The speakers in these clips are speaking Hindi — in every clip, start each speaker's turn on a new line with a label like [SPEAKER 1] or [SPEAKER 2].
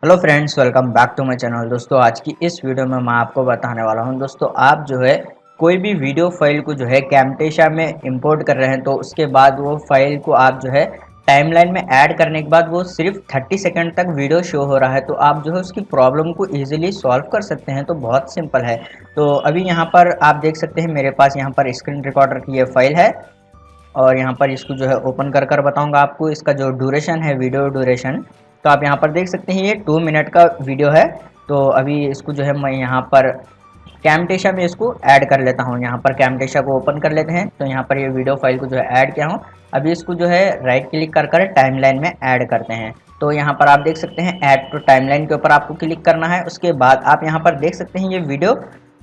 [SPEAKER 1] Hello friends, welcome back to my channel. दोस्तों, आज की इस वीडियो में मैं आपको बताने वाला हूं। दोस्तों, आप जो है कोई भी वीडियो फाइल को जो है कैमटेशा में इंपोर्ट कर रहे हैं, तो उसके बाद वो फाइल को आप जो है टाइमलाइन में ऐड करने के बाद वो सिर्फ 30 सेकंड तक वीडियो शो हो रहा है, तो आप जो है उसकी प्रॉब्लम को इजीली सॉल्व कर सकते हैं। तो बहुत सिंपल है। तो अभी यहाँ पर आप देख सकते हैं, मेरे पास यहाँ पर स्क्रीन रिकॉर्डर की ये फाइल है और यहाँ पर इसको जो है ओपन कर कर बताऊंगा आपको इसका जो ड्यूरेशन है, वीडियो ड्यूरेशन। तो आप यहाँ पर देख सकते हैं ये 2 मिनट का वीडियो है। तो अभी इसको जो है मैं यहाँ पर कैमटेशा में इसको ऐड कर लेता हूँ। यहाँ पर कैमटेशा को ओपन कर लेते हैं। तो यहाँ पर ये वीडियो फाइल को जो है ऐड किया हूँ। अभी इसको जो है राइट क्लिक कर कर टाइमलाइन में ऐड करते हैं। तो यहाँ पर आप देख सकते हैं ऐड टू टाइमलाइन के ऊपर आपको क्लिक करना है। उसके बाद आप यहाँ पर देख सकते हैं ये वीडियो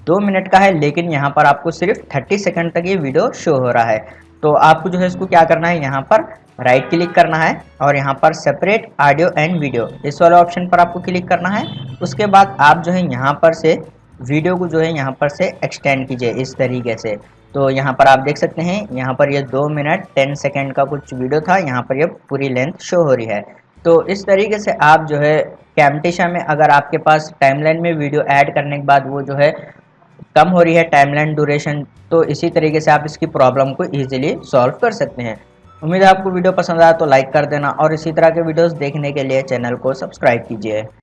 [SPEAKER 1] 2 मिनट का है, लेकिन यहाँ पर आपको सिर्फ 30 सेकंड तक ये वीडियो शो हो रहा है। तो आपको जो है इसको क्या करना है, यहाँ पर राइट क्लिक करना है और यहाँ पर सेपरेट ऑडियो एंड वीडियो, इस वाले ऑप्शन पर आपको क्लिक करना है। उसके बाद आप जो है यहाँ पर से वीडियो को जो है यहाँ पर से एक्सटेंड कीजिए इस तरीके से। तो यहाँ पर आप देख सकते हैं, यहाँ पर ये 2 मिनट 10 सेकेंड का कुछ वीडियो था, यहाँ पर ये पूरी लेंथ शो हो रही है। तो इस तरीके से आप जो है कैमटेशा में अगर आपके पास टाइमलाइन में वीडियो ऐड करने के बाद वो जो है कम हो रही है टाइमलाइन ड्यूरेशन, तो इसी तरीके से आप इसकी प्रॉब्लम को इजीली सॉल्व कर सकते हैं। उम्मीद है आपको वीडियो पसंद आया तो लाइक कर देना और इसी तरह के वीडियोस देखने के लिए चैनल को सब्सक्राइब कीजिए।